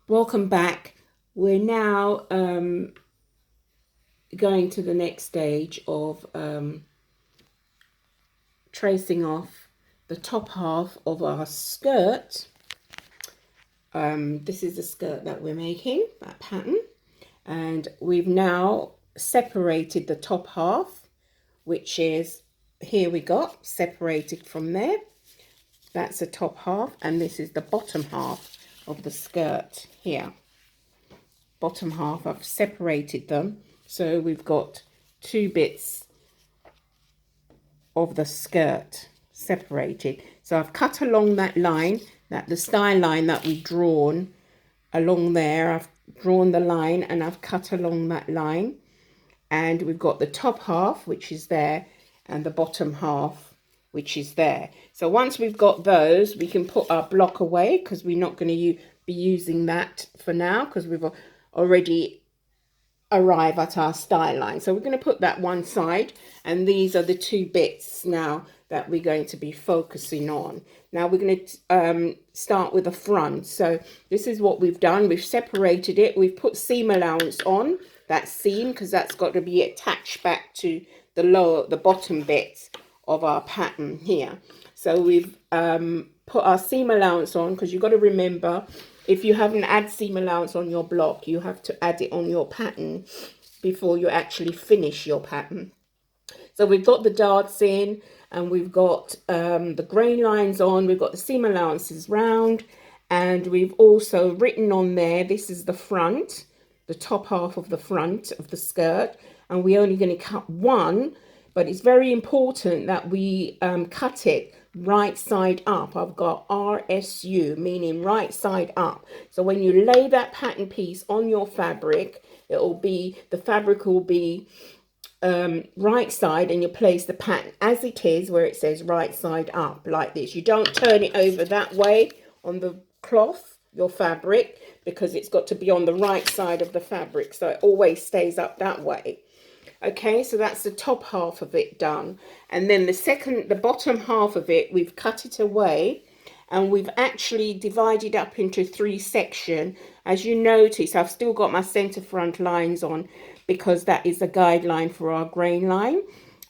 Welcome back. We're now going to the next stage of tracing off the top half of our skirt. This is the skirt that we're making, that pattern. And we've now separated the top half, which is, here we got, separated from there. That's the top half, and this is the bottom half of the skirt here. Bottom half, I've separated them, so we've got two bits of the skirt separated. So I've cut along that line, that the style line that we've drawn along there. I've drawn the line and I've cut along that line, and we've got the top half, which is there, and the bottom half, which is there. So once we've got those, we can put our block away, because we're not going to be using that for now, because we've already arrived at our style line. So we're going to put that one side, and these are the two bits now that we're going to be focusing on. Now we're going to start with the front. So this is what we've done. We've separated it. We've put seam allowance on that seam, because that's got to be attached back to the bottom bits of our pattern here. So we've put our seam allowance on, because you've got to remember, if you haven't added seam allowance on your block, you have to add it on your pattern before you actually finish your pattern. So we've got the darts in, and we've got the grain lines on, we've got the seam allowances round, and we've also written on there, this is the front, the top half of the front of the skirt, and we're only going to cut one, but it's very important that we cut it right side up. I've got RSU, meaning right side up. So when you lay that pattern piece on your fabric, the fabric will be right side, and you place the pattern as it is, where it says right side up, like this. You don't turn it over that way on the cloth, your fabric, because it's got to be on the right side of the fabric, so it always stays up that way. Okay, so that's the top half of it done. And then the bottom half of it, we've cut it away, and we've actually divided up into three sections. As you notice, I've still got my center front lines on, because that is a guideline for our grain line.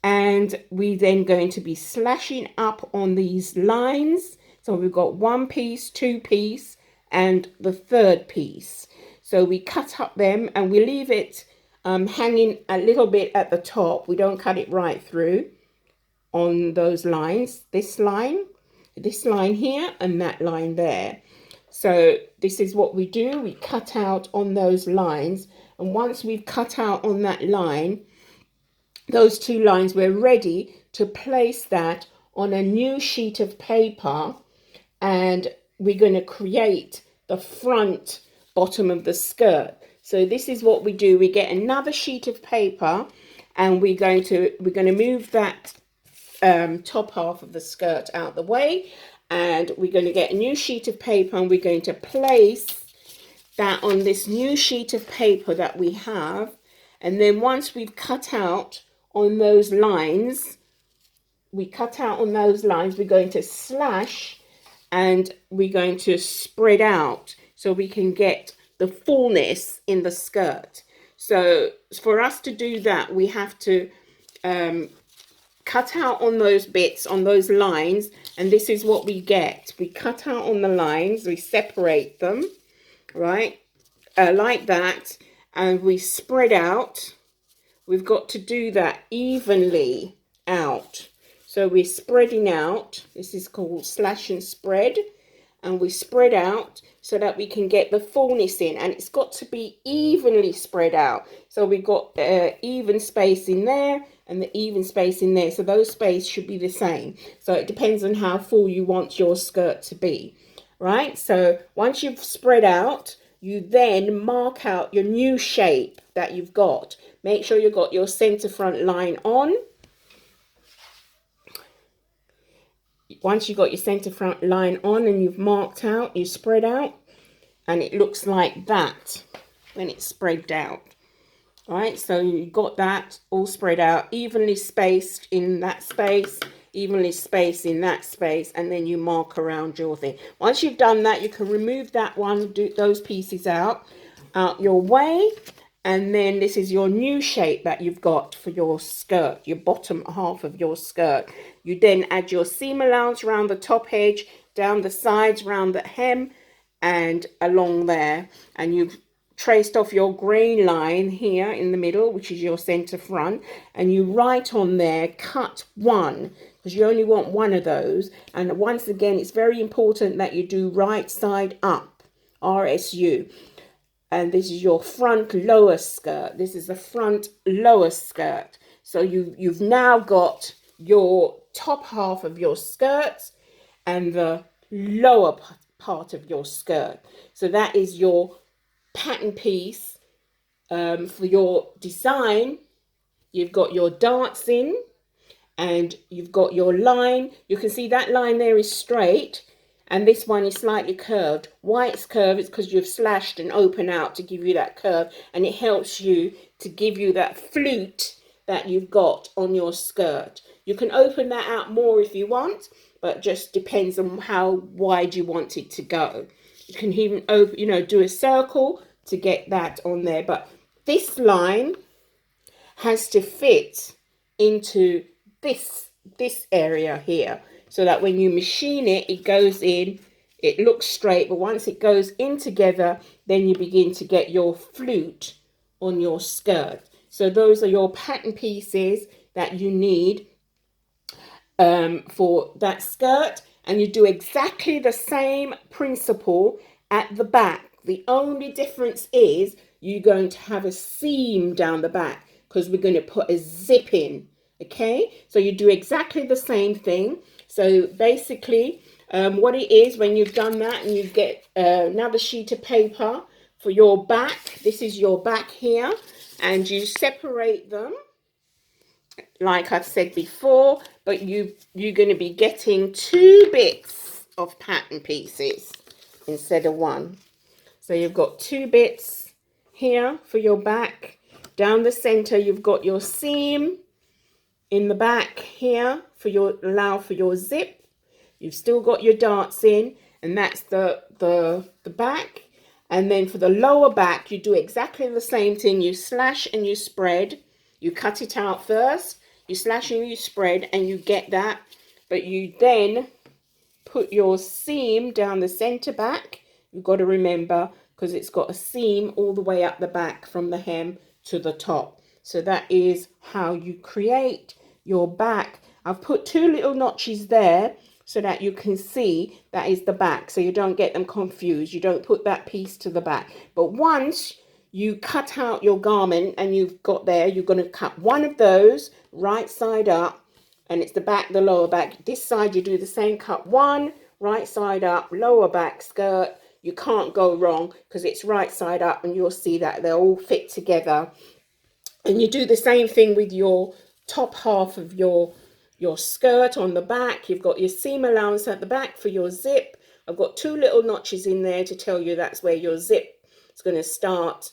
And we then going to be slashing up on these lines. So we've got one piece, two piece, and the third piece. So we cut up them, and we leave it hanging a little bit at the top. We don't cut it right through on those lines. This line here, and that line there. So this is what we do. We cut out on those lines, and once we've cut out on that line, those two lines, we're ready to place that on a new sheet of paper, and we're going to create the front bottom of the skirt. So this is what we do. We get another sheet of paper, and we're going to move that top half of the skirt out the way, and we're going to get a new sheet of paper, and we're going to place that on this new sheet of paper that we have. And then once we've cut out on those lines, we're going to slash, and we're going to spread out, so we can get the fullness in the skirt. So for us to do that, we have to cut out on those bits, on those lines, and this is what we get. We cut out on the lines, we separate them, right, like that, and we spread out. We've got to do that evenly out. So we're spreading out. This is called slash and spread. And we spread out so that we can get the fullness in, and it's got to be evenly spread out. So we've got even space in there and the even space in there, so those space should be the same. So it depends on how full you want your skirt to be, right? So once you've spread out, you then mark out your new shape that you've got. Make sure you've got your center front line on. Once you've got your center front line on and you've marked out, you spread out, and it looks like that when it's spread out. All right, so you've got that all spread out, evenly spaced in that space, evenly spaced in that space, and then you mark around your thing. Once you've done that, you can remove that one, do those pieces out your way. And then this is your new shape that you've got for your skirt, your bottom half of your skirt. You then add your seam allowance around the top edge, down the sides, around the hem, and along there. And you've traced off your grain line here in the middle, which is your center front. And you write on there, cut 1, because you only want one of those. And once again, it's very important that you do right side up, RSU. And this is your front lower skirt. This is the front lower skirt. So you've now got your top half of your skirt and the lower part of your skirt. So that is your pattern piece for your design. You've got your darts in and you've got your line. You can see that line there is straight. And this one is slightly curved. Why it's curved is because you've slashed and opened out to give you that curve. And it helps you to give you that flute that you've got on your skirt. You can open that out more if you want, but just depends on how wide you want it to go. You can even open, do a circle to get that on there. But this line has to fit into this area here, so that when you machine it, it goes in, it looks straight, but once it goes in together, then you begin to get your flute on your skirt. So those are your pattern pieces that you need for that skirt, and you do exactly the same principle at the back. The only difference is you're going to have a seam down the back because we're going to put a zip in. Okay, so you do exactly the same thing. So basically what it is, when you've done that and you get another sheet of paper for your back, this is your back here, and you separate them like I've said before, but you're going to be getting 2 bits of pattern pieces instead of 1. So you've got 2 bits here for your back. Down the center you've got your seam in the back here for allow for your zip. You've still got your darts in, and that's the back. And then for the lower back, you do exactly the same thing. You slash and you spread. You cut it out first. You slash and you spread, and you get that. But you then put your seam down the center back. You've got to remember, because it's got a seam all the way up the back from the hem to the top. So that is how you create your back. I've put 2 little notches there so that you can see that is the back, so you don't get them confused. You don't put that piece to the back. But once you cut out your garment and you've got there, you're going to cut one of those right side up, and it's the back, the lower back. This side you do the same, cut one right side up, lower back skirt. You can't go wrong because it's right side up, and you'll see that they'll all fit together. And you do the same thing with your top half of your skirt on the back. You've got your seam allowance at the back for your zip. I've got 2 little notches in there to tell you that's where your zip is going to start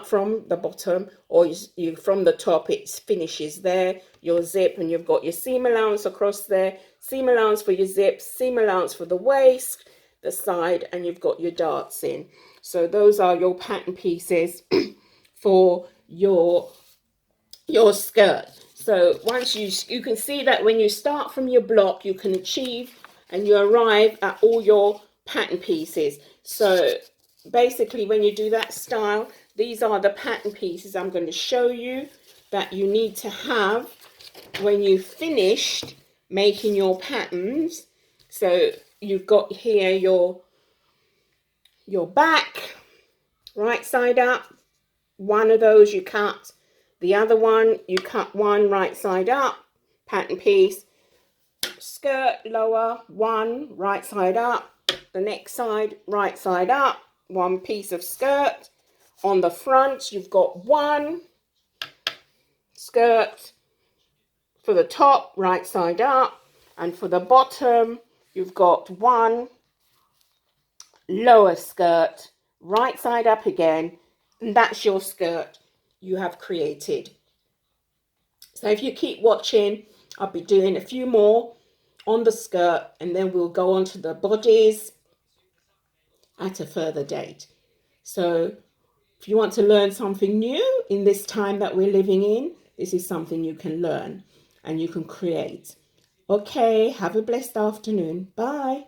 from the bottom, or you from the top it finishes there, your zip. And you've got your seam allowance across there, seam allowance for your zip, seam allowance for the waist, the side, and you've got your darts in. So those are your pattern pieces for your skirt. So once you can see that when you start from your block, you can achieve and you arrive at all your pattern pieces. So basically, when you do that style, these are the pattern pieces I'm going to show you that you need to have when you've finished making your patterns. So you've got here your back, right side up. One of those you cut, the other one you cut one right side up, pattern piece. Skirt lower, one right side up, the next side right side up, one piece of skirt. On the front you've got one skirt for the top, right side up, and for the bottom you've got one lower skirt, right side up again, and that's your skirt you have created. So if you keep watching, I'll be doing a few more on the skirt, and then we'll go on to the bodies at a further date. So if you want to learn something new in this time that we're living in, this is something you can learn and you can create. Okay, have a blessed afternoon. Bye.